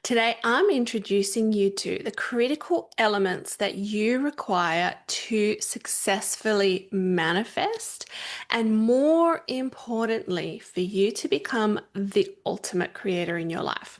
Today, I'm introducing you to the critical elements that you require to successfully manifest, and more importantly, for you to become the ultimate creator in your life.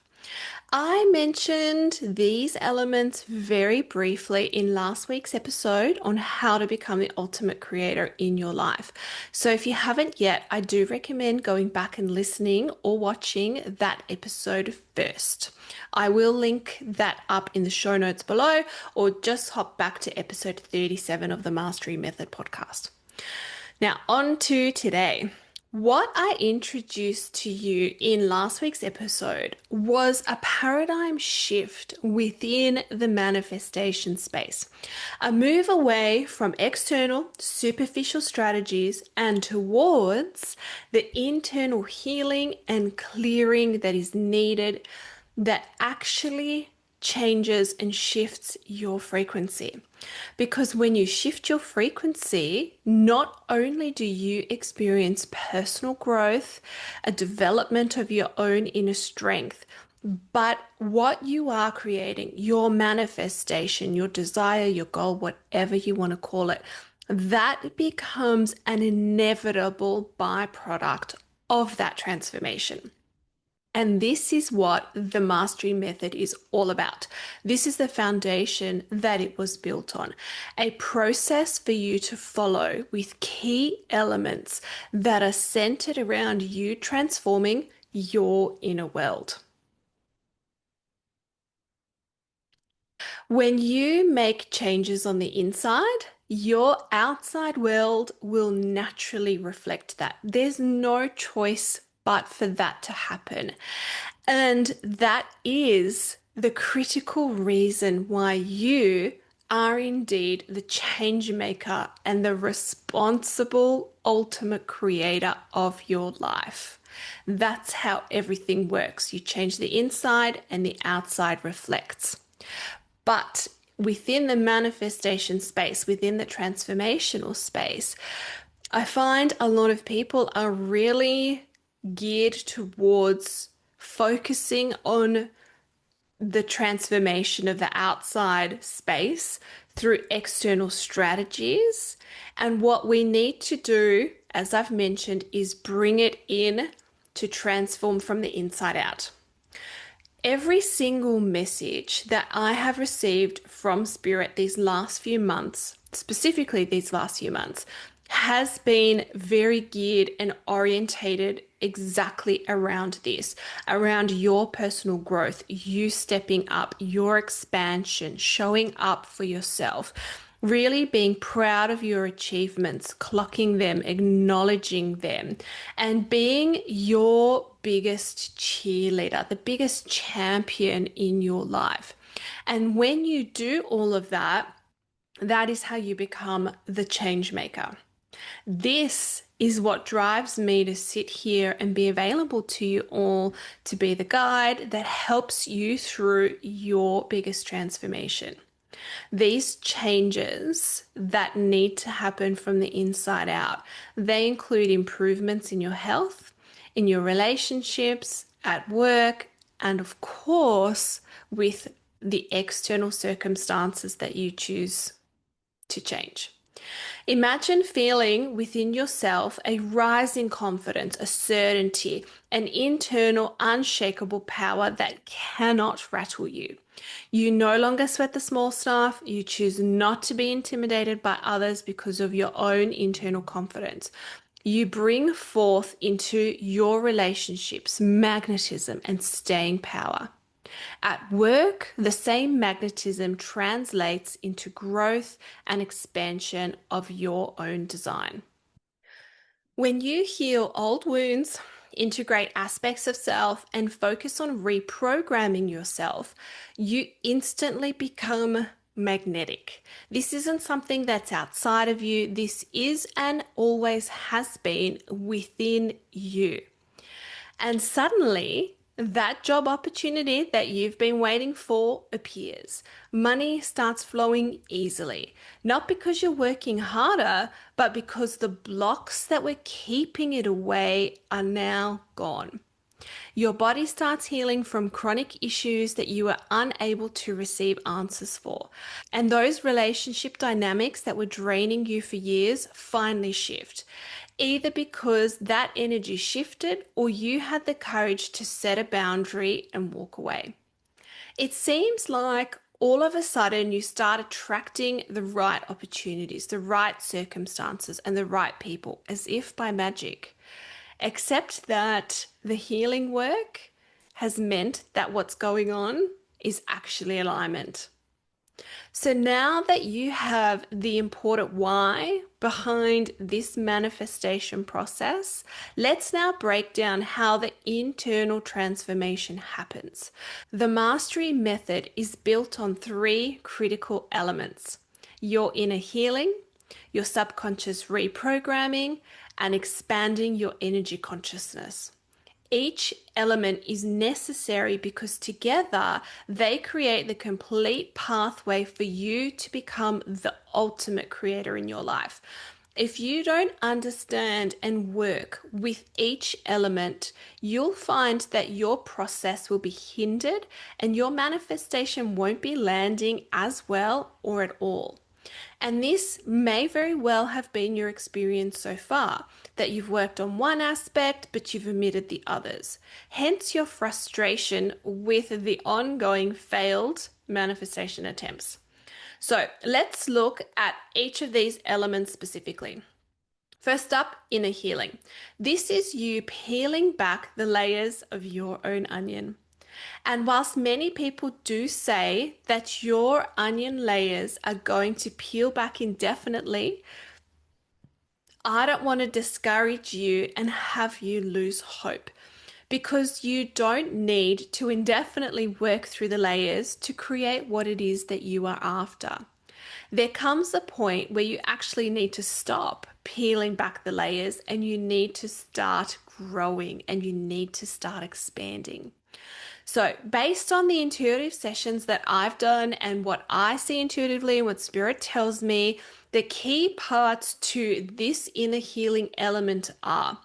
I mentioned these elements very briefly in last week's episode on how to become the ultimate creator in your life. So if you haven't yet, I do recommend going back and listening or watching that episode first. I will link that up in the show notes below, or just hop back to episode 37 of the Mastery Method podcast. Now, on to today. What I introduced to you in last week's episode was a paradigm shift within the manifestation space, a move away from external, superficial strategies and towards the internal healing and clearing that is needed, that actually changes and shifts your frequency. Because when you shift your frequency, not only do you experience personal growth, a development of your own inner strength, but what you are creating, your manifestation, your desire, your goal, whatever you want to call it, that becomes an inevitable byproduct of that transformation. And this is what the mastery method is all about. This is the foundation that it was built on. A process for you to follow with key elements that are centered around you transforming your inner world. When you make changes on the inside, your outside world will naturally reflect that. There's no choice but for that to happen. And that is the critical reason why you are indeed the change maker and the responsible ultimate creator of your life. That's how everything works. You change the inside and the outside reflects. But within the manifestation space, within the transformational space, I find a lot of people are really geared towards focusing on the transformation of the outside space through external strategies. And what we need to do, as I've mentioned, is bring it in to transform from the inside out. Every single message that I have received from Spirit these last few months, specifically these last few months, has been very geared and orientated exactly around this, around your personal growth, you stepping up, your expansion, showing up for yourself, really being proud of your achievements, clocking them, acknowledging them, and being your biggest cheerleader, the biggest champion in your life. And when you do all of that, that is how you become the change maker. This is what drives me to sit here and be available to you all, to be the guide that helps you through your biggest transformation. These changes that need to happen from the inside out, they include improvements in your health, in your relationships, at work, and of course, with the external circumstances that you choose to change. Imagine feeling within yourself a rise in confidence, a certainty, an internal unshakable power that cannot rattle you. You no longer sweat the small stuff. You choose not to be intimidated by others because of your own internal confidence. You bring forth into your relationships magnetism and staying power. At work, the same magnetism translates into growth and expansion of your own design. When you heal old wounds, integrate aspects of self, and focus on reprogramming yourself, you instantly become magnetic. This isn't something that's outside of you. This is and always has been within you. And suddenly, that job opportunity that you've been waiting for appears. Money starts flowing easily, not because you're working harder, but because the blocks that were keeping it away are now gone. Your body starts healing from chronic issues that you were unable to receive answers for. And those relationship dynamics that were draining you for years finally shift, either because that energy shifted or you had the courage to set a boundary and walk away. It seems like all of a sudden you start attracting the right opportunities, the right circumstances, and the right people as if by magic. Except that the healing work has meant that what's going on is actually alignment. So now that you have the important why behind this manifestation process, let's now break down how the internal transformation happens. The mastery method is built on three critical elements: your inner healing, your subconscious reprogramming, and expanding your energy consciousness. Each element is necessary because together they create the complete pathway for you to become the ultimate creator in your life. If you don't understand and work with each element, you'll find that your process will be hindered and your manifestation won't be landing as well or at all. And this may very well have been your experience so far, that you've worked on one aspect, but you've omitted the others. Hence your frustration with the ongoing failed manifestation attempts. So let's look at each of these elements specifically. First up, inner healing. This is you peeling back the layers of your own onion. And whilst many people do say that your onion layers are going to peel back indefinitely, I don't want to discourage you and have you lose hope, because you don't need to indefinitely work through the layers to create what it is that you are after. There comes a point where you actually need to stop peeling back the layers and you need to start growing and you need to start expanding. So, based on the intuitive sessions that I've done and what I see intuitively and what Spirit tells me, the key parts to this inner healing element are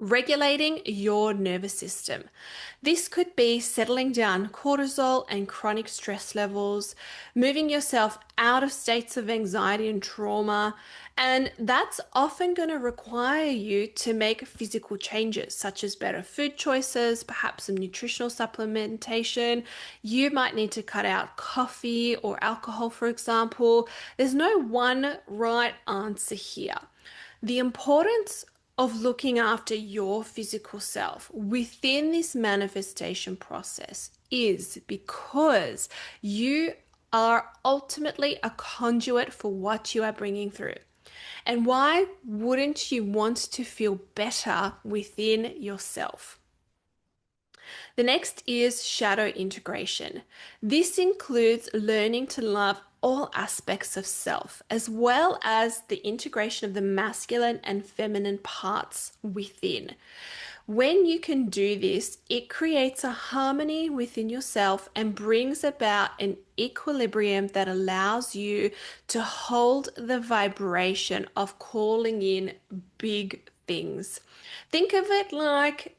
regulating your nervous system. This could be settling down cortisol and chronic stress levels, moving yourself out of states of anxiety and trauma, and that's often going to require you to make physical changes, such as better food choices, perhaps some nutritional supplementation. You might need to cut out coffee or alcohol, for example. There's no one right answer here. The importance of looking after your physical self within this manifestation process is because you are ultimately a conduit for what you are bringing through. And why wouldn't you want to feel better within yourself? The next is shadow integration. This includes learning to love all aspects of self, as well as the integration of the masculine and feminine parts within. When you can do this, it creates a harmony within yourself and brings about an equilibrium that allows you to hold the vibration of calling in big things. Think of it like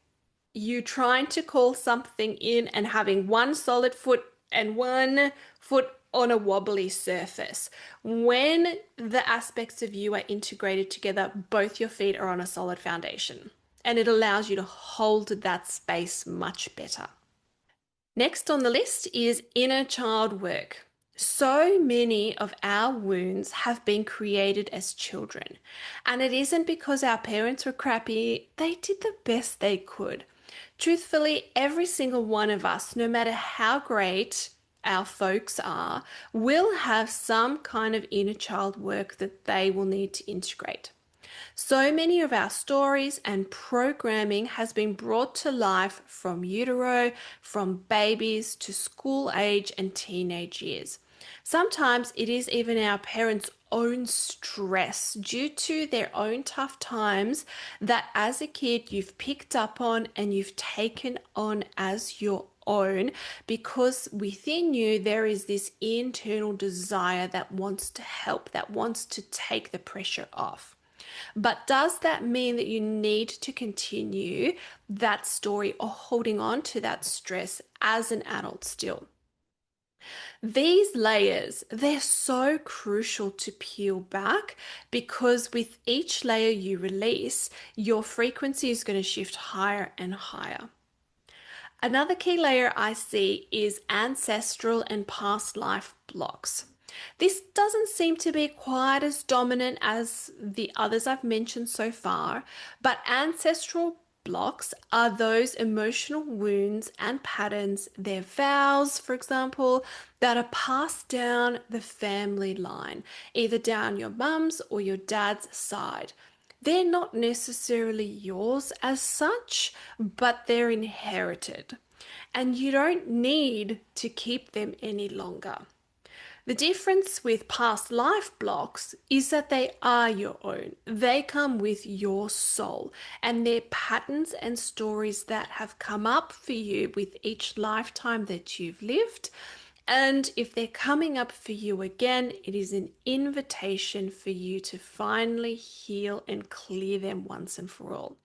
you trying to call something in and having one solid foot and one foot on a wobbly surface. When the aspects of you are integrated together, both your feet are on a solid foundation, and it allows you to hold that space much better. Next on the list is inner child work. So many of our wounds have been created as children, and it isn't because our parents were crappy. They did the best they could. Truthfully, every single one of us, no matter how great our folks are, will have some kind of inner child work that they will need to integrate. So many of our stories and programming has been brought to life from utero, from babies to school age and teenage years. Sometimes it is even our parents' own stress due to their own tough times that as a kid you've picked up on and you've taken on as your own, because within you there is this internal desire that wants to help, that wants to take the pressure off. But does that mean that you need to continue that story or holding on to that stress as an adult still? These layers, they're so crucial to peel back because with each layer you release, your frequency is going to shift higher and higher. Another key layer I see is ancestral and past life blocks. This doesn't seem to be quite as dominant as the others I've mentioned so far, but ancestral blocks are those emotional wounds and patterns, their vows, for example, that are passed down the family line, either down your mum's or your dad's side. They're not necessarily yours as such, but they're inherited. And you don't need to keep them any longer. The difference with past life blocks is that they are your own. They come with your soul, and they're patterns and stories that have come up for you with each lifetime that you've lived. And if they're coming up for you again, it is an invitation for you to finally heal and clear them once and for all.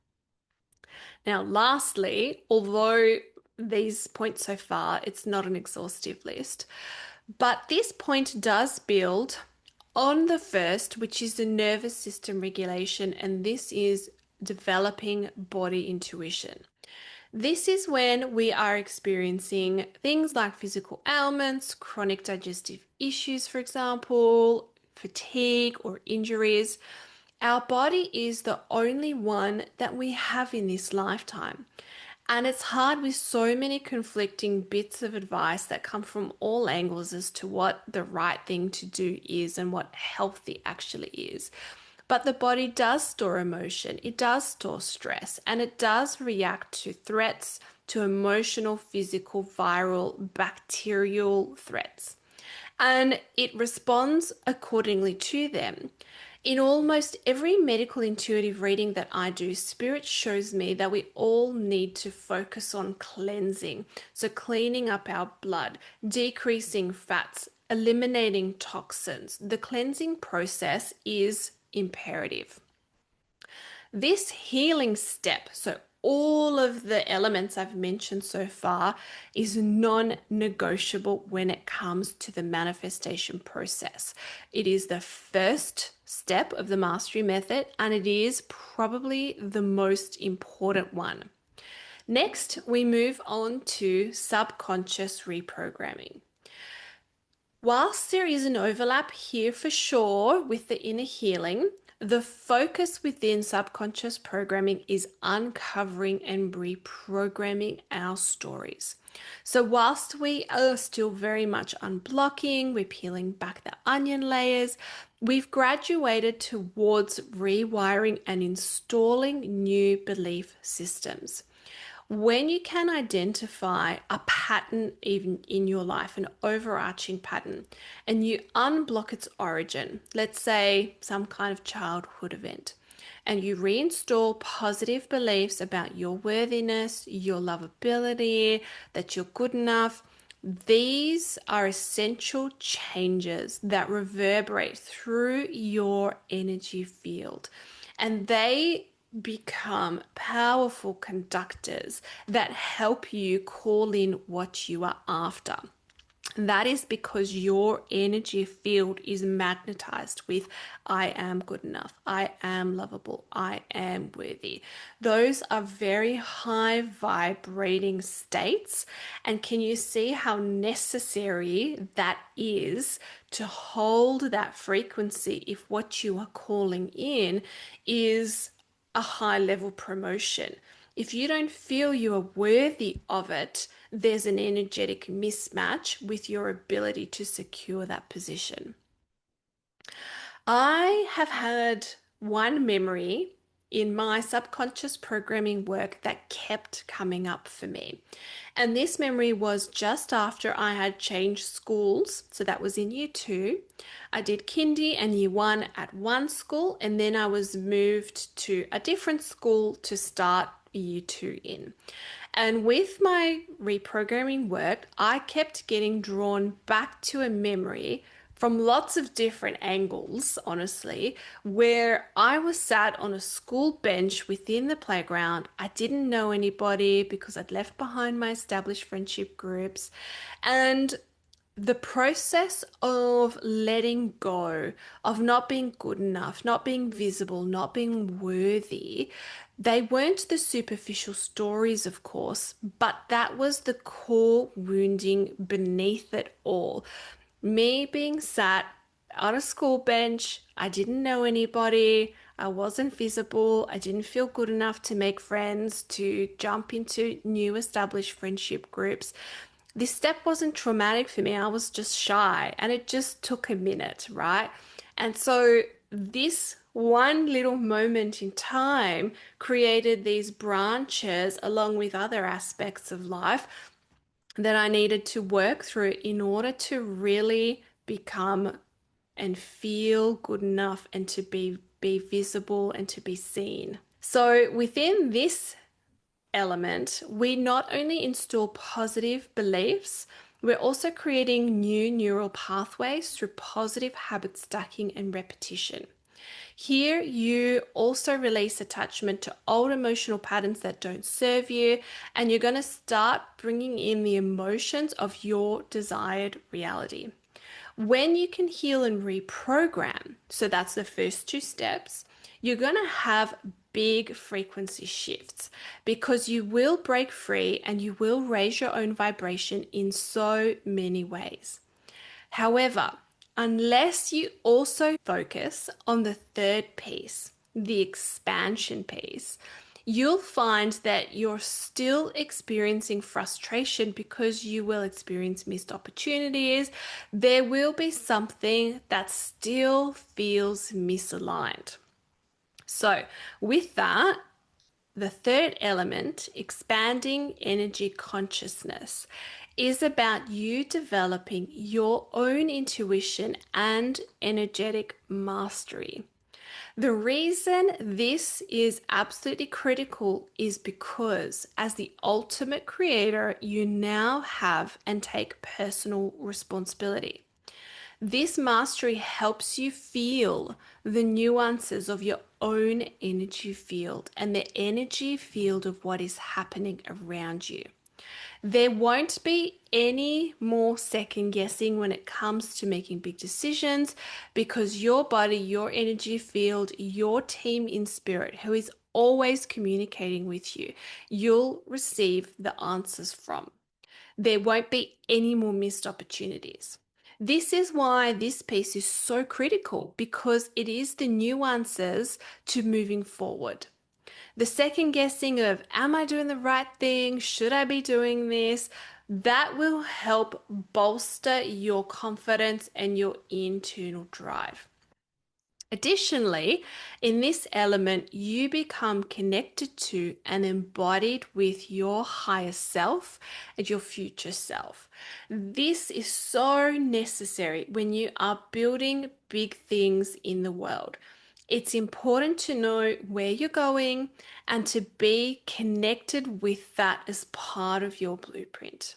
Now, lastly, although these points so far, it's not an exhaustive list, but this point does build on the first, which is the nervous system regulation, and this is developing body intuition. This is when we are experiencing things like physical ailments, chronic digestive issues, for example, fatigue or injuries. Our body is the only one that we have in this lifetime. And it's hard with so many conflicting bits of advice that come from all angles as to what the right thing to do is and what healthy actually is. But the body does store emotion, it does store stress, and it does react to threats, to emotional, physical, viral, bacterial threats. And it responds accordingly to them. In almost every medical intuitive reading that I do, Spirit shows me that we all need to focus on cleansing. So, cleaning up our blood, decreasing fats, eliminating toxins. The cleansing process is imperative. This healing step, so all of the elements I've mentioned so far, is non-negotiable when it comes to the manifestation process. It is the first step of the mastery method, and it is probably the most important one. Next, we move on to subconscious reprogramming. Whilst there is an overlap here for sure with the inner healing, the focus within subconscious programming is uncovering and reprogramming our stories. So, whilst we are still very much unblocking, we're peeling back the onion layers, we've graduated towards rewiring and installing new belief systems. When you can identify a pattern even in your life, an overarching pattern, and you unblock its origin, let's say some kind of childhood event, and you reinstall positive beliefs about your worthiness, your lovability, that you're good enough, these are essential changes that reverberate through your energy field, and they become powerful conductors that help you call in what you are after. That is because your energy field is magnetized with I am good enough, I am lovable, I am worthy. Those are very high vibrating states. And can you see how necessary that is to hold that frequency if what you are calling in is a high level promotion? If you don't feel you are worthy of it, there's an energetic mismatch with your ability to secure that position. I have had one memory in my subconscious programming work that kept coming up for me. And this memory was just after I had changed schools. So that was in year two. I did kindy and year one at one school, and then I was moved to a different school to start year two in. And with my reprogramming work, I kept getting drawn back to a memory from lots of different angles, honestly, where I was sat on a school bench within the playground. I didn't know anybody because I'd left behind my established friendship groups. And the process of letting go, of not being good enough, not being visible, not being worthy, they weren't the superficial stories, of course, but that was the core wounding beneath it all. Me being sat on a school bench, I didn't know anybody, I wasn't visible, I didn't feel good enough to make friends, to jump into new established friendship groups. This step wasn't traumatic for me. I was just shy and it just took a minute, right? And so this one little moment in time created these branches along with other aspects of life that I needed to work through in order to really become and feel good enough and to be visible and to be seen. So within this element, we not only install positive beliefs, we're also creating new neural pathways through positive habit stacking and repetition. Here, you also release attachment to old emotional patterns that don't serve you, and you're going to start bringing in the emotions of your desired reality. When you can heal and reprogram, so that's the first two steps, you're going to have big frequency shifts because you will break free and you will raise your own vibration in so many ways. However, unless you also focus on the third piece, the expansion piece, you'll find that you're still experiencing frustration because you will experience missed opportunities. There will be something that still feels misaligned. So, with that, the third element, expanding energy consciousness, is about you developing your own intuition and energetic mastery. The reason this is absolutely critical is because, as the ultimate creator, you now have and take personal responsibility. This mastery helps you feel the nuances of your own energy field and the energy field of what is happening around you. There won't be any more second guessing when it comes to making big decisions because your body, your energy field, your team in spirit, who is always communicating with you, you'll receive the answers from. There won't be any more missed opportunities. This is why this piece is so critical because it is the nuances to moving forward. The second guessing of, am I doing the right thing? Should I be doing this? That will help bolster your confidence and your internal drive. Additionally, in this element, you become connected to and embodied with your higher self and your future self. This is so necessary when you are building big things in the world. It's important to know where you're going and to be connected with that as part of your blueprint.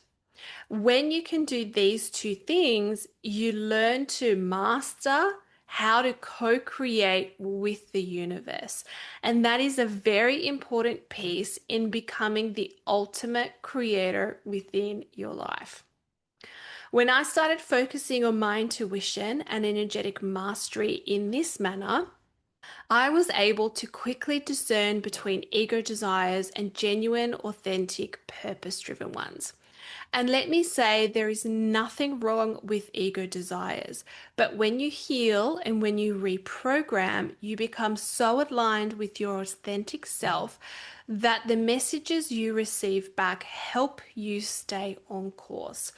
When you can do these two things, you learn to master how to co-create with the universe. And that is a very important piece in becoming the ultimate creator within your life. When I started focusing on my intuition and energetic mastery in this manner, I was able to quickly discern between ego desires and genuine, authentic, purpose-driven ones. And let me say, there is nothing wrong with ego desires. But when you heal and when you reprogram, you become so aligned with your authentic self that the messages you receive back help you stay on course.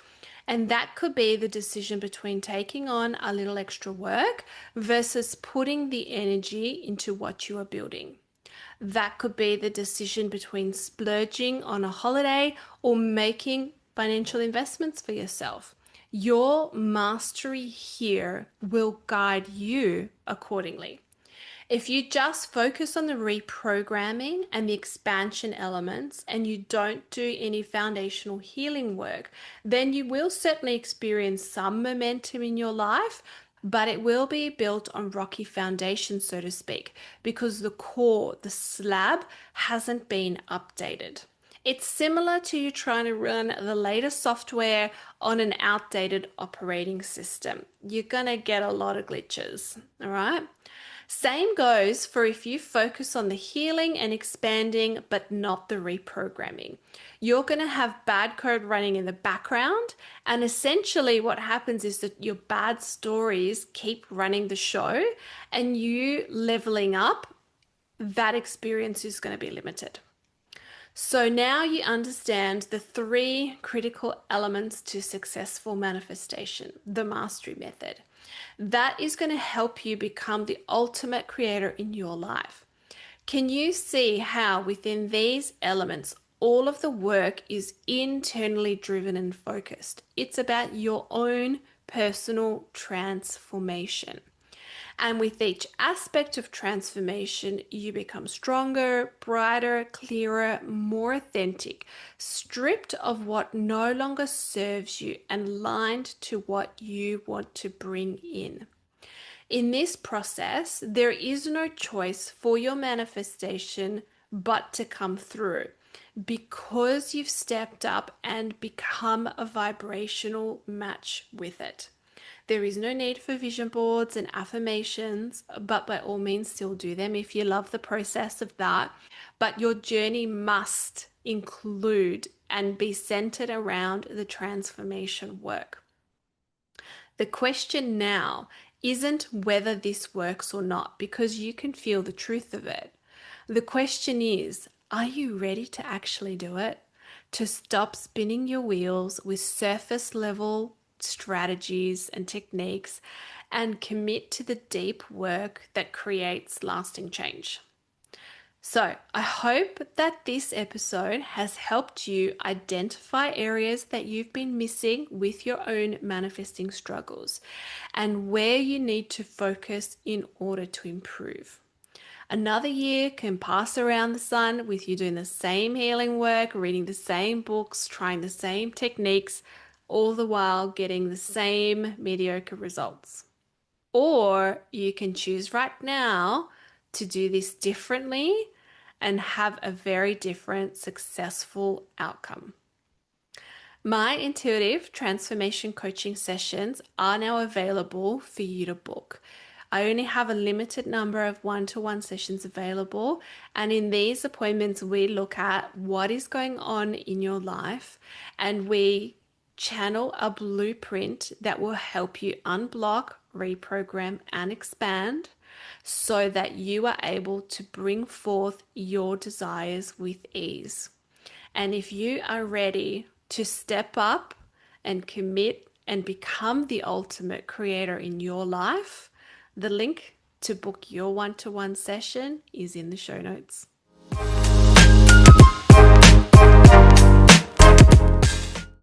And that could be the decision between taking on a little extra work versus putting the energy into what you are building. That could be the decision between splurging on a holiday or making financial investments for yourself. Your mastery here will guide you accordingly. If you just focus on the reprogramming and the expansion elements and you don't do any foundational healing work, then you will certainly experience some momentum in your life, but it will be built on rocky foundation, so to speak, because the core, the slab, hasn't been updated. It's similar to you trying to run the latest software on an outdated operating system. You're going to get a lot of glitches, all right? Same goes for if you focus on the healing and expanding, but not the reprogramming. You're going to have bad code running in the background, and essentially, what happens is that your bad stories keep running the show, and you leveling up, that experience is going to be limited. So now you understand the three critical elements to successful manifestation, the mastery method. That is going to help you become the ultimate creator in your life. Can you see how within these elements, all of the work is internally driven and focused? It's about your own personal transformation. And with each aspect of transformation, you become stronger, brighter, clearer, more authentic, stripped of what no longer serves you and aligned to what you want to bring in. In this process, there is no choice for your manifestation but to come through because you've stepped up and become a vibrational match with it. There is no need for vision boards and affirmations, but by all means, still do them if you love the process of that. But your journey must include and be centered around the transformation work. The question now isn't whether this works or not, because you can feel the truth of it. The question is, are you ready to actually do it? To stop spinning your wheels with surface level strategies and techniques and commit to the deep work that creates lasting change. So, I hope that this episode has helped you identify areas that you've been missing with your own manifesting struggles and where you need to focus in order to improve. Another year can pass around the sun with you doing the same healing work, reading the same books, trying the same techniques, all the while getting the same mediocre results. Or you can choose right now to do this differently and have a very different successful outcome. My intuitive transformation coaching sessions are now available for you to book. I only have a limited number of one-to-one sessions available, and in these appointments, we look at what is going on in your life and we channel a blueprint that will help you unblock, reprogram, and expand so that you are able to bring forth your desires with ease. And if you are ready to step up and commit and become the ultimate creator in your life, the link to book your one-to-one session is in the show notes.